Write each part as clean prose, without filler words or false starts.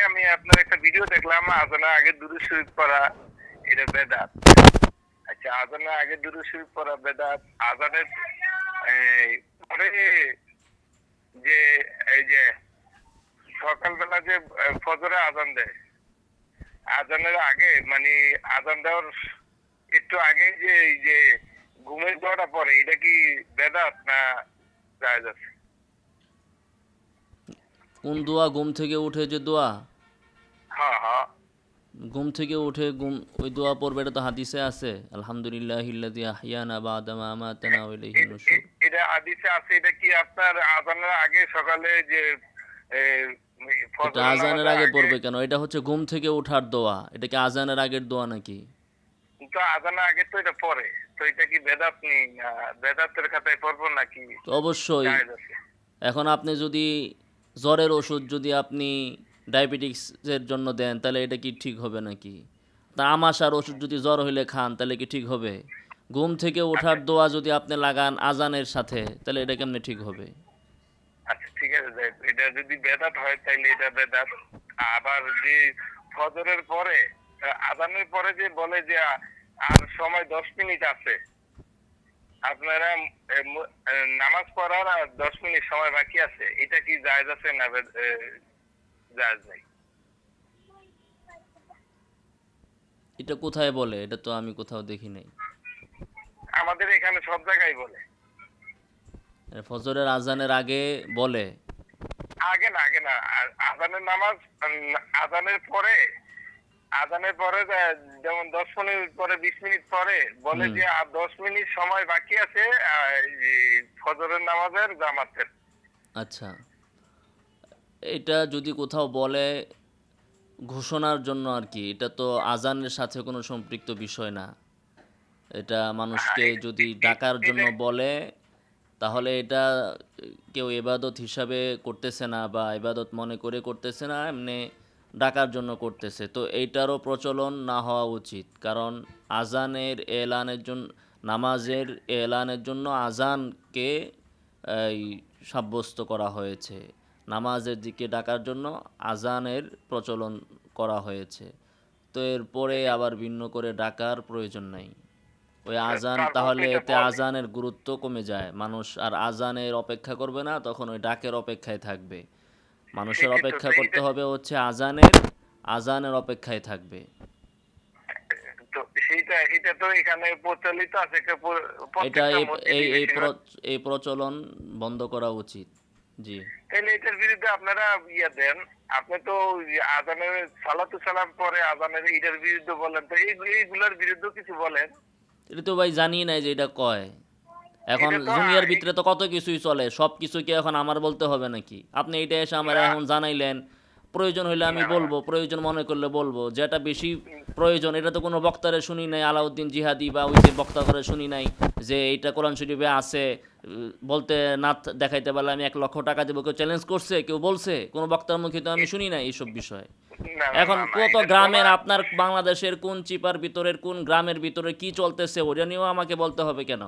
আমি আপনার একটা ভিডিও দেখলাম, আজানের আগে দুরূদ শরীফ পড়া এটা বেদাত। আচ্ছা, আজানের আগে দুরূদ শরীফ পড়া বেদাত, আজানের পরে যে এই যে সকালবেলা যে ফজরে আজান দেয়, আজানের আগে মানে আজান দেওয়ার একটু আগে যে এই যে ঘুমের দোয়াটা পড়ে, এটা কি বেদাত না জায়েজ আছে? কোন দোয়া? ঘুম থেকে উঠে যে দোয়া? হ্যাঁ হ্যাঁ। ঘুম থেকে উঠে ওই দোয়া পড়বে, এটা তো হাদিসে আছে, আলহামদুলিল্লাহিল্লাযী আহইয়ানা বা'দা মা আমাতানা ওয়া ইলাইহিন নুশুর। এটা হাদিসে আছে। এটা কি আপনার আজানের আগে সকালে যে এটা আজানের আগে পড়বে কেন? এটা হচ্ছে ঘুম থেকে ওঠার দোয়া, এটা কি আজানের আগের দোয়া নাকি? তো আজানের আগে তো এটা পড়ে, তো এটা কি বেদাত নেই না বেদাতের খাতায় পড়বো নাকি তো অবশ্যই। জায়েজ আছে? এখন আপনি যদি জ্বরের ওষুধ যদি আপনি ডায়াবেটিক্সের জন্য দেন, তাহলে এটা কি ঠিক হবে নাকি? তা আমাশার ওষুধ যদি জ্বর হইলে খান, তাহলে কি ঠিক হবে? ঘুম থেকে ওঠার দোয়া যদি আপনি লাগান আজানের সাথে, তাহলে এটা কেমনে ঠিক হবে? আচ্ছা ঠিক আছে, এটা যদি বেদাত হয় তাইলে এটা বেদাত। আবার যে ফজরের পরে আজানের পরে যে বলে যে আর সময় 10 মিনিট আছে, আপনারা নামাজ পড়ার আর 10 মিনিট সময় বাকি আছে, এটা কি জায়েজ আছে না জায়েজ নেই? এটা কোথায় বলে? এটা তো আমি কোথাও দেখি নাই। আমাদের এখানে সব জায়গায় বলে। ফজরের আজানের আগে বলে? আগে না, আগে না, আজানের নামাজ আজানের পরে, আজানের পরে যেমন 10 মিনিট পরে 20 মিনিট পরে বলে যে আর 10 মিনিট সময় বাকি আছে ফজরের নামাজের জামাতের। আচ্ছা, এটা যদি কোথাও বলে ঘোষণার জন্য আর কি, এটা তো আজানের সাথে কোনো সম্পৃক্ত বিষয় না। এটা মানুষকে যদি ডাকার জন্য বলে, তাহলে এটা কেউ ইবাদত হিসাবে করতেছে না বা ইবাদত মনে করে করতেছে না, এমনি ডাকার জন্য করতেছে। তো এইটারও প্রচলন না হওয়া উচিত, কারণ আজানের এলানের জন্য, নামাজের এলানের জন্য আজানকে এই সাব্যস্ত করা হয়েছে। নামাজের দিকে ডাকার জন্য আজানের প্রচলন করা হয়েছে। তো এরপরে আবার ভিন্ন করে ডাকার প্রয়োজন নাই। ওই আজান, তাহলে এতে আজানের গুরুত্ব কমে যায়, মানুষ আর আজানের অপেক্ষা করবে না, তখন ওই ডাকের অপেক্ষায় থাকবে। মানুষের অপেক্ষা করতে হবে হচ্ছে আজানের অপেক্ষায় থাকবে। তো এটা তো এখানে প্রচলিত আছে, এটা এই প্রচলন বন্ধ করা উচিত। জি। তাহলে এটার বিরুদ্ধে আপনারা দেন। আপনি তো আজানের সালাতু সালাম পরে আজানের এটার বিরুদ্ধে বলেন, তো এইগুলোর বিরুদ্ধে কিছু বলেন। এটা তো ভাই জানি নাই যে এটা কয়। এখন দুনিয়ার ভিতরে তো কত কিছুই চলে, সব কিছু কি এখন আমার বলতে হবে নাকি? আপনি এটা এসে আমার এখন জানাইলেন, প্রয়োজন হইলে আমি বলবো, প্রয়োজন মনে করলে বলবো। যেটা বেশি প্রয়োজন, এটা তো কোনো বক্তারে শুনি নাই, আলাউদ্দিন জিহাদি বা ওই যে বক্তা করে শুনি নাই যে এইটা কোরআন শরীফে আছে, বলতে না দেখাইতে পারলে আমি 1 লক্ষ টাকা দেবো। কেউ চ্যালেঞ্জ করছে? কেউ বলছে? কোনো বক্তার মুখে তো আমি শুনি নাই এইসব বিষয়। এখন কত গ্রামের, আপনার বাংলাদেশের কোন চিপার ভিতরের কোন গ্রামের ভিতরে কি চলতেছে, ওটা নিয়েও আমাকে বলতে হবে কেন?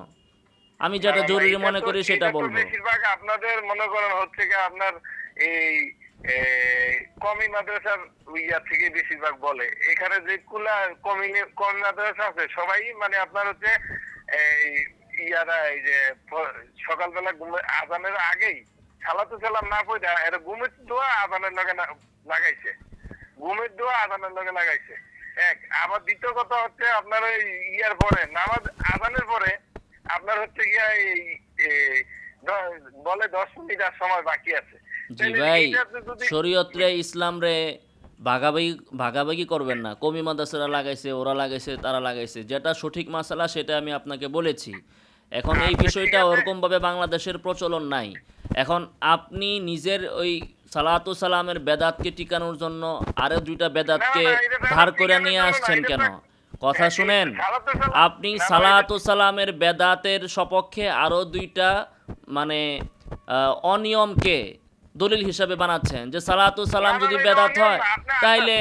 আমি যেটা জরুরি মনে করি সেটা বলবো। বেশিরভাগ আপনাদের মনে করেন হচ্ছে কি আপনার এই কমি মাদ্রাসার থেকে বেশিরভাগ বলে। এখানে যে কমি মাদ্রাসা আছে সবাই মানে আপনার হচ্ছে এই এই যে সকালবেলা আজানের আগেই সালাতু সালাম না পড়া এটা ঘুমের দোয়া আজানের লগে লাগাইছে, ঘুমের দোয়া আজানের লগে লাগাইছে এক। আবার দ্বিতীয় কথা হচ্ছে আপনার ওই পরে নামাজ আজানের পরে আপনার হচ্ছে গিয়া বলে 10 মিনিট আর সময় বাকি আছে। জি ভাই, শরীয়ত রে ইসলাম রে ভাগাভাগি করবেন না। কমি মাদ্রাসারা লাগাইছে, ওরা লাগাইছে, তারা লাগাইছে, যেটা সঠিক মাসালা সেটা আমি আপনাকে বলেছি। এখন এই বিষয়টা ওরকমভাবে বাংলাদেশের প্রচলন নাই। এখন আপনি নিজের ওই সালাতু সালামের বেদাতকে টিকানোর জন্য আরো 2টা বেদাতকে ধার করে নিয়ে আসছেন কেন? কথা শুনেন, আপনি সালাতু সালামের বেদাতের সপক্ষে আরো 2টা মানে অনিয়মকে দলিল হিসাবে বানাচ্ছেন, যে সালাতু সালাম যদি বেদাত হয় তাইলে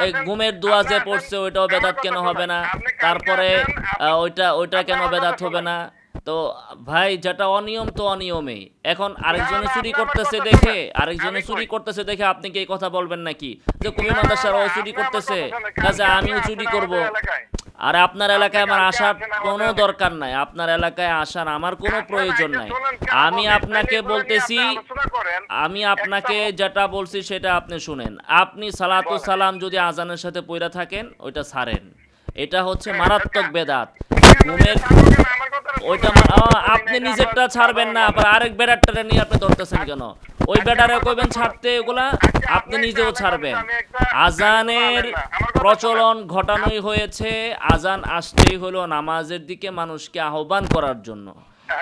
এই ঘুমের দোয়া যে পড়ছে ওইটাও বেদাত কেন হবে না? তারপরে ওইটা কেন বেদাত হবে না? তো ভাই যেটা অনিয়ম তো অনিয়মেই। এখন আরেকজনে না, চুরি আপনি আমার করতেছে কথা দেখে, শোনেন। আরেকজনে আমি চুরি কই। করতেছে দেখে আপনি কি এই কথা বলবেন নাকি যে কমি না, না, মাদ্রাসার না, ও চুরি আপনি আমার করতেছে, কথা শোনেন। কাজে কালকে আমিও আপনি চুরি আসেন করব? আমাদের এলাকায়। আর আপনার আপনি এলাকায় আমার কালকে আসার আসেন কোনো আমাদের এলাকায়। দরকার নাই, আপনার এলাকায় আসার আমার কোনো আসেন, প্রয়োজন আইসা নাই। শোনেন কেন আমি বলি। তাইলে আপনাকে এগুলো নিয়ে বলতেছি, আপনি আলোচনা করেন। আমি একটা আপনাকে যেটা বলছি সেটা আপনি শুনেন। আপনি সালাতু বলেন। সালাম যদি আজানের সাথে পইরা থাকেন ওইটা ছাড়েন, এটা হচ্ছে হ্যাঁ, মারাত্মক বেদাত। কেন এটা ঘুমের ছাড়বো কেন? আমার কথাটা ওইটা শোনেন। আমি তো বলি না আপনি এটা নিজেরটা আপনার ছাড়বেন না, সাধারণ আবার মানুষ। আরেক বেড়ারটারে নিয়ে আপনি ধরতেছেন কেন? ওই আজকে বেড়ারে আমার কথা কইবেন শোনেন। ছাড়তে এগুলা, আজকে আপনি একটা নিজেও আলেম মানুষ, ছাড়বেন। আমি কোনো আজানের আলেম না। আমার কথা প্রচলন শোনেন। ঘটানোই হয়েছে, আজান আসতেই হলো নামাজের দিকে মানুষকে আহ্বান করার জন্য।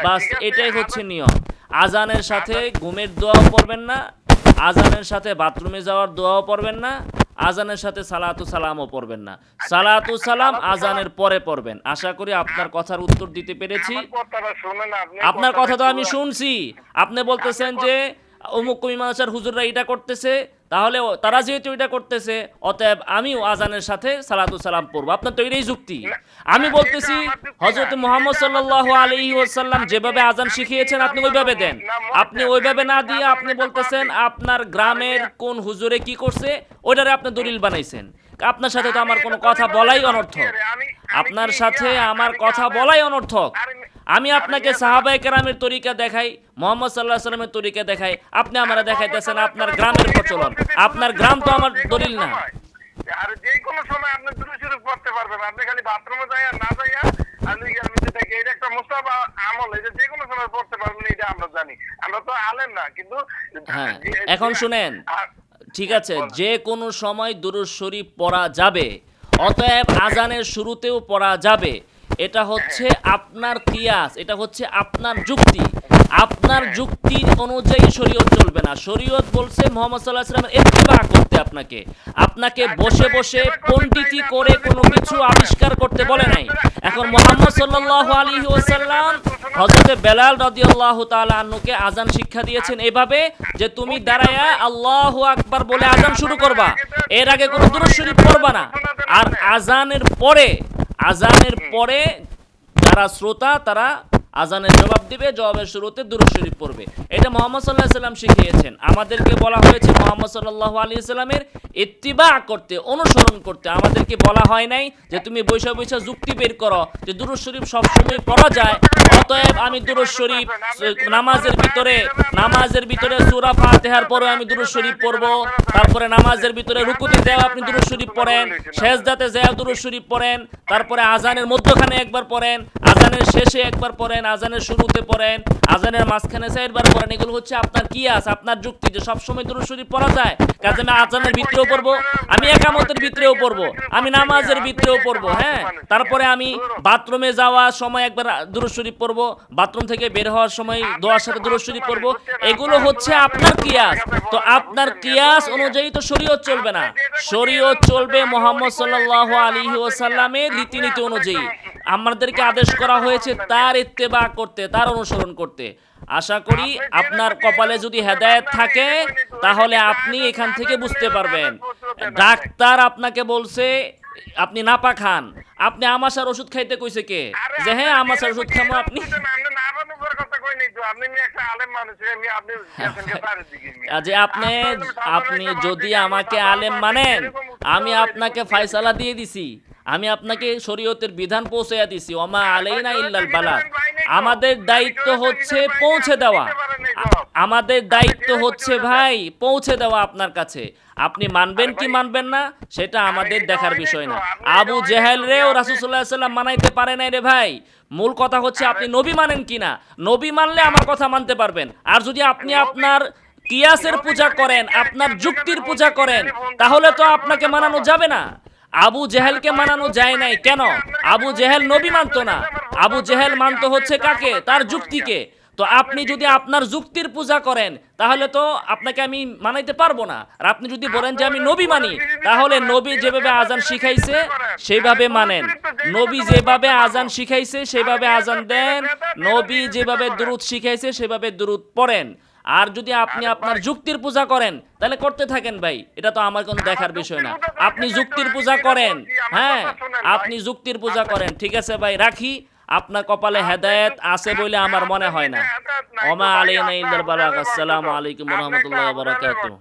বাস ঠিক আছে, এটাই হচ্ছে আজান নিয়ম। আজানের সাথে আজান ঘুমের দোয়াও পড়বেন না, আজানের সাথে বাথরুমে যাওয়ার দোয়াও পড়বেন না, আজানের সাথে সালাতু সালামও পড়বেন না। সালাতু সালাম সালাতু সালাম। আজানের পরে পড়বেন। আশা করি আপনার কথার উত্তর দিতে পেরেছি। আমার কথাটা শোনেন আপনি। আপনার কথাটা কথা তো একটু আমি শুনছি। আপনি বলতেছেন আপনি যে অমুক কমি মাদ্রাসার হুজুররা এটা করতেছে, তাহলে তারা যেহেতু এটা করতেছে অতএব আমিও আজানের সাথে সালাতু সালাম পড়বো। আপনার তো এটাই যুক্তি। না, আমি না, বলতেছি এটা আমার যুক্তি হযরত না। মুহাম্মদ এটা আমার সাল্লাল্লাহু যুক্তি না। আলাইহি ওয়াসাল্লাম আমি যেভাবে কি আজান আমি কি শিখিয়েছেন আপনি ইমাম ওইভাবে দেন। না আপনি মুয়াজ্জিন? ওইভাবে আমি না কি দিয়ে সাধারণ আপনি একটা বলতেছেন পাবলিক? আপনার আমি গ্রামের কি- কোন হুজুরে কি করছে ওইটারে আপনি দলিল বানাইছেন। আপনার সাথে তো আমি আমার এটা কোনো দলিল কথা বানাইতে বলাই পারবো কি অনর্থক। আরে? আমি আপনার কি সাথে আমার আমি কি কথা আলেম? বলাই অনর্থক। আরে আমি আরে আপনাকে মিয়া সাহাবায়ে কেরামের তরিকা দেখাই, মুহাম্মদ সাল্লাল্লাহু আলাইহি ওয়াসাল্লামের তরিকা দেখাই, আপনি আমারে আরে দেখাইতেছেন মোহাম্মদ আপনার সাল্লাল্লাহু গ্রামের আলাইহি প্রচলন। ওয়াসাল্লাম আপনার বলতেছে, গ্রাম তো দুরূদ আমার শরীফ দলিল যে না। কোনো সময়। আরে যে কোনো সময় আপনি দুরূদ শরীফ পড়তে পারবেন। আপনি খালি বাথরুমে যাইয়া না যাইয়া আমি ইয়ার মধ্যে থাকি। এটা একটা মুস্তাহাব আমল। এটা যে কোনো সময় পড়তে পারবেন, এটা আমরা জানি। আমরা তো আলেম না, কিন্তু হ্যাঁ, যে- এখন যে- শুনেন, আর- ঠিক আছে, বলেন। যে কোনো সময় দুরূদ শরীফ পড়া যাবে, অতএব আজানের শুরুতেও পড়া যাবে। এটা হচ্ছে আপনার কিয়াস, এটা হচ্ছে আপনার যুক্তি। আপনার যুক্তির অনুযায়ী শরীয়ত চলবে না। শরীয়ত বলছে মুহাম্মদ সাল্লাল্লাহু আলাইহি ওয়াসাল্লামের ইত্তিবা করতে, আপনাকে বসে বসে পণ্ডিতি করে কোনো কিছু আবিষ্কার করতে বলে নাই। এখন মুহাম্মদ সাল্লাল্লাহু আলাইহি ওয়াসাল্লাম হযরতে বেলাল রাদিয়াল্লাহু তাআলা আনহুকে আজান শিক্ষা দিয়েছেন এভাবে যে তুমি দাঁড়ায়া আল্লাহু আকবার বলে আজান শুরু করবা, এর আগে কোনো দুরূদ শরীফ পড়বা না। আর আজানের পরে যারা শ্রোতা তারা আজানের জবাব দিবে, জবাবের শুরুতে দুরূদ শরীফ পড়বে। এটা মুহাম্মদ সাল্লাল্লাহু আলাইহি ওয়াসাল্লাম শিখিয়েছেন। আমাদেরকে বলা হয়েছে মুহাম্মদ সাল্লাল্লাহু আলাইহি ওয়াসাল্লামের ইত্তিবা করতে, অনুসরণ করতে। আমাদেরকে বলা হয় নাই যে তুমি বৈশা বৈশা যুক্তি বের করো যে দুরূদ শরীফ সবসময় পড়া যায়, অতএব আমি দুরূদ শরীফ নামাজের ভিতরে সূরা ফাতিহার পরে আমি দুরূদ শরীফ পড়ব, তারপরে নামাজের ভিতরে রুকুতে যাও আপনি দুরূদ শরীফ পড়েন, সেজদাতে যাও দুরূদ শরীফ পড়েন, তারপরে আজানের মধ্যখানে একবার পড়েন, আজানের শেষে একবার পড়েন, আজানের শুরুতে পড়েন, আজানের মাঝখানে চারবার পড়েন। এগুলো হচ্ছে আপনার কিয়াস, আপনার যুক্তি যে সবসময় দুরূদ শরীফ পড়া যায়। কাজে আমি আজানের ভিতরেও পড়বো, আমি একামতের ভিতরেও পড়বো, আমি নামাজের ভিতরেও পড়বো, হ্যাঁ, তারপরে আমি বাথরুমে যাওয়ার সময় একবার দুরূদ শরীফ পড়বো, বাথরুম থেকে বের হওয়ার সময় দোয়ার সাথে দুরূদ শরীফ পড়বো। এগুলো হচ্ছে আপনার কিয়াস। তো আপনার কিয়াস অনুযায়ী তো শরীয়ত চলবে না, শরীয়ত চলবে মুহাম্মদ সাল্লাল্লাহু আলাইহি ওয়াসাল্লামের রীতিনীতি অনুযায়ী। আমাদেরকে আদেশ করা হয়েছে তার ইত্তেবা করতে, তার অনুসরণ করতে। আশা করি আপনার কপালে যদি হেদায়েত থাকে তাহলে আপনি এখান থেকে বুঝতে পারবেন। ডাক্তার আপনাকে বলছে আপনি নাপা খান, আপনি আমাশার ওষুধ খাইতে কইছে কে যে হ্যাঁ আমাশার ওষুধ খামো? আপনি যে আপনি যদি আমাকে আলেম মানেন, আমি আপনাকে ফয়সালা দিয়ে দিছি, আমি আপনাকে শরীয়তের বিধান পৌঁছাইয়া দিছি। ওমা আলাইনা ইল্লাল বালাগ। আমাদের দায়িত্ব হচ্ছে পৌঁছে দেওয়া, আমাদের দায়িত্ব হচ্ছে ভাই পৌঁছে দেওয়া আপনার কাছে। আপনি মানবেন কি মানবেন না সেটা আমাদের দেখার বিষয় না। আবু জেহেল রেও রাসূল সাল্লাল্লাহু আলাইহি ওয়াসাল্লাম মানাইতে পারে নাই রে ভাই। মূল কথা হচ্ছে আপনি নবী মানেন কিনা। নবী মানলে আমার কথা মানতে পারবেন। আর যদি আপনি আপনার কিয়াসের পূজা করেন, আপনার যুক্তির পূজা করেন, তাহলে তো আপনাকে মানানো যাবে না। আবু জেহেলকে মানানো যায় নাই কেন? আবু জেহেল নবী মানতো না, আবু জেহেল মানতো হচ্ছে কাকে? তার যুক্তিকে। তো আপনি যদি আপনার যুক্তির পূজা করেন তাহলে তো আপনাকে আমি মানাইতে পারবো না। আর আপনি যদি বলেন যে আমি নবী মানি, তাহলে নবী যেভাবে আজান শিখাইছে সেইভাবে মানেন, নবী যেভাবে আজান শিখাইছে সেভাবে আজান দেন, নবী যেভাবে দুরূদ শিখাইছে সেভাবে দুরূদ পড়েন। আর যদি আপনি আপনার যুক্তির পূজা করেন তাহলে করতে থাকেন ভাই, এটা তো আমার কোনো দেখার বিষয় না। আপনি যুক্তির পূজা করেন, হ্যাঁ আপনি যুক্তির পূজা করেন, ঠিক আছে ভাই রাখি। আপনার কপালে হেদায়েত আছে বলে আমার মনে হয় না। ওমা আলাইনা ইল্লাল বালাগ। আসসালামু আলাইকুম ওয়া রাহমাতুল্লাহি ওয়া বারাকাতুহু।